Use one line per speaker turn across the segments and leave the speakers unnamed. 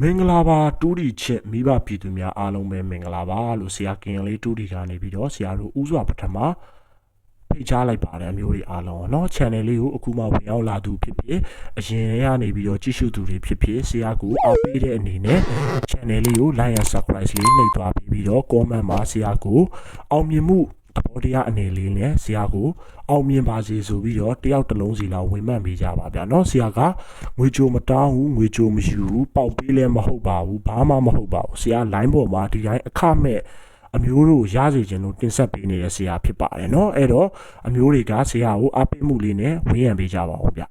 မင်္ဂလာပါတူဒီချစ်မိဘပြည်သူများအားလုံးပဲမင်္ဂလာပါလို့ဆရာကင်လေးတူဒီကနေပြီးတော့ဆရာတို့ဥစွာပထမဖိတ်ကြားလိုက်ပါတယ်အမျိုးတွေအားလုံးเนาะ channel လေးကိုအခုမှဝင်ရောက်လာသူဖြစ်ဖြစ်အရင်ရနေပြီးတော့ကြည့်ရှုသူတွေဖြစ်ဖြစ်ဆရာကိုအားပေးတဲ့အနေနဲ့ channel လေးကို like and subscribe လေးနှိပ်သွားပြီးတော့ comment မှာဆရာကိုအောင်မြင်မှုသဘောတရားအနေလေးနဲ့ဆရာကိုအောင်မြင်ပါစေဆိုပြီးတော့တယောက်တစ်လုံးစီလောက်ဝင်မှတ်ပေးကြပါဗျာเนาะဆရာကငွေကြိုမတောင်းဘူးငွေကြိုမယူဘူးပေါက်ပေးလည်းမဟုတ်ပါဘူးဘာမှမဟုတ်ပါဘူးဆရာ line ပေါ်မှာဒီတိုင်းအခမဲ့အမျိုးတို့ရစေခြင်းလို့တင်ဆက်ပေးနေတဲ့ဆရာဖြစ်ပါတယ်เนาะအဲ့တော့အမျိုးတွေကဆရာကိုအားပေးမှုလေးနဲ့ဝန်းရံပေးကြပါအောင်ဗျ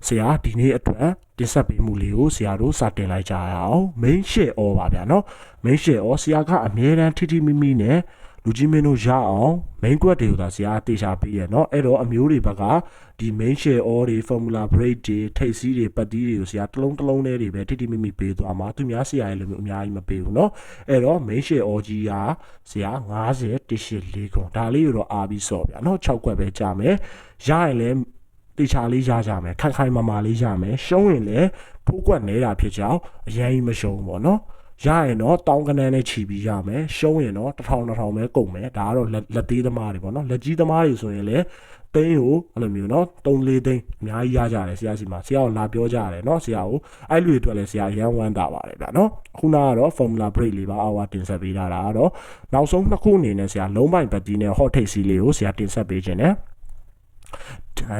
ဆရာဒီနေ့အတွက်တင်ဆက်ပေးမှုလေးကိုဆရာတို့စတင်လိုက်ကြရအောင် main share all ပါဗျာเนาะ main share all ဆရာကအမြဲတမ်းထိထိမိမိနဲ့လူကြီးမင်းတို့ရအောင် main quest တွေကိုသာဆရာတေချာပေးရเนาะအဲ့တော့အမျိုးတွေဘက်ကဒီ main share all တွေ formula break တွေထိတ်စီးတွေပတ်တီးတွေကိုဆရာတစ်လုံးလေးတွေပဲထိထိမိမိပေးသွားမှာသူများဆရာရဲ့လိုမျိုးအများကြီးမပေးဘူးเนาะအဲ့တော့ main share all ကြီးကဆရာ90 184ခုဒါလေးကိုတော့အားပြီးစော့ဗျာเนาะ6ခွက်ပဲကြာမယ်ရရင်လည်းတေချာလေးရကြမယ်ခိုင်မာလေးရမယ်ရှုံးရင်လည်းဖိုးကွက်နေတာဖြစ်ကြောင်းအရင်ကြီးမရှုံးပေါ့เนาะရရင်တော့တောင်းကနန်းနဲ့ခြီပြီးရမယ်ရှုံးရင်တော့1000ပဲကုန်မယ်ဒါကတော့လက်သေးသမားတွေပေါ့နော်လက်ကြီးသမားတွေဆိုရင်လည်းသိန်းကိုအဲ့လိုမျိုးနော်3-4သိန်းအများကြီးရကြတယ်ဆရာစီမှာဆရာကိုလာပြောကြရတယ်နော်ဆရာကိုအဲ့လူတွေအတွက်လည်းဆရာရန်ဝမ်းတာပါတယ်ဗျာနော်ခုနကတော့ formula break လေးပါအော်တင်ဆက်ပေးတာကတော့နောက်ဆုံးနှစ်ခုအနေနဲ့ဆရာလုံးပိုင်ပတ်တီးနဲ့ hot take စီလေးကိုဆရာတင်ဆက်ပေးခြင်းနဲ့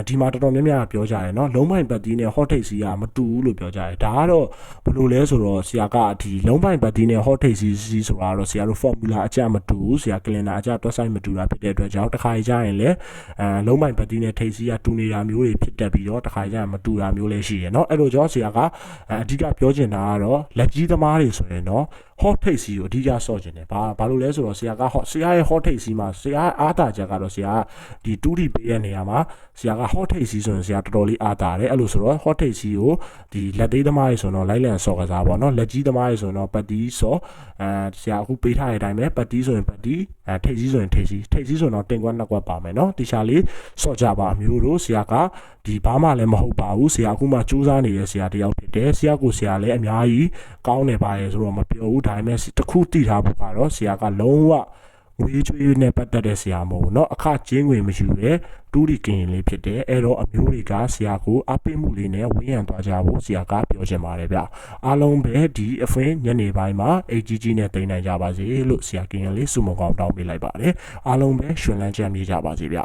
ဒီမှာတော်တော်များများပြောကြတယ်เนาะလုံးပိုင်ပတ်တီးနဲ့ hot take စီကမတူဘူးလို့ပြောကြတယ်ဒါကတော့ဘယ်လိုလဲဆိုတော့ဆရာကဒီလုံးပိုင်ပတ်တီးနဲ့ hot take စီဆိုတာတော့ဆရာတို့ formula အကြမတူဘူးဆရာ calendar အကြတွက်ဆိုင်မတူတာဖြစ်တဲ့အတွက်ကြောင့်တစ်ခါကြရင်လည်းလုံးပိုင်ပတ်တီးနဲ့ take စီကတူနေတာမျိုးတွေဖြစ်တတ်ပြီးတော့တစ်ခါကြရင်မတူတာမျိုးလည်းရှိတယ်เนาะအဲ့လိုကြောင့်ဆရာကအဓိကပြောချင်တာကတော့လက်ကြီးသမားတွေဆိုရင်တော့ hot take စီကိုအဓိကစော့ချင်တယ်ဘာလို့လဲဆိုတော့ဆရာရဲ့ hot take စီမှာဆရာအားတာချက်ကတော့ဆရာဒီ 2D ပေးတဲ့နေရာမှာဆရာက hot take စီဆိုရင်ဆရာတော်တော်လေးအားတာတယ်အဲ့လိုဆိုတော့ hot take စီကိုဒီလက်သေးသမားတွေဆိုတော့လိုက်လံစော့ကစားပေါ့နော်လက်ကြီးသမားတွေဆိုတော့ပတ်တီးစော့ဆရာအခုပေးထားတဲ့အတိုင်းပဲပတ်တီးဆိုရင်ပတ်တီးထိတ်စီဆိုရင်ထိတ်စီဆိုတော့တင်ကွက်နှစ်ကွက်ပါမယ်နော်တခြားလေးစော့ကြပါအမျိုးတို့ဆရာကဒီဘာမှလည်းမဟုတ်ပါဘူးဆရာအခုမှစူးစမ်းနေတဲ့ဆရာတယောက်ဖြစ်တယ်ဆရာကိုဆရာလည်းအများကြီးကောင်းနေပါရဲ့ဆိုတော့မပြောဘူးဒါပေမဲ့တခုတည်ထားဖို့ကတော့ဆရာကလုံးဝငွေချွေးနဲ့ပတ်သက်တဲ့ဆရာမဟုတ်ဘူးเนาะအခကျင်းငွေမရှိတဲ့တူးဒီကင်လေးဖြစ်တယ်အဲ့တော့အမျိုးတွေကဆရာကိုအပိမှုလေးနဲ့ဝန်းရံသွားကြဖို့ဆရာကပြောချင်ပါတယ်ဗျအားလုံးပဲဒီအဖင်ညနေပိုင်းမှာ AGG နဲ့တင်နိုင်ကြပါစေလို့ဆရာကင်လေးစုမကောင်းတောင်းပေးလိုက်ပါတယ်အားလုံးပဲရှင်လန်းကြံ့မြေကြပါစေဗျ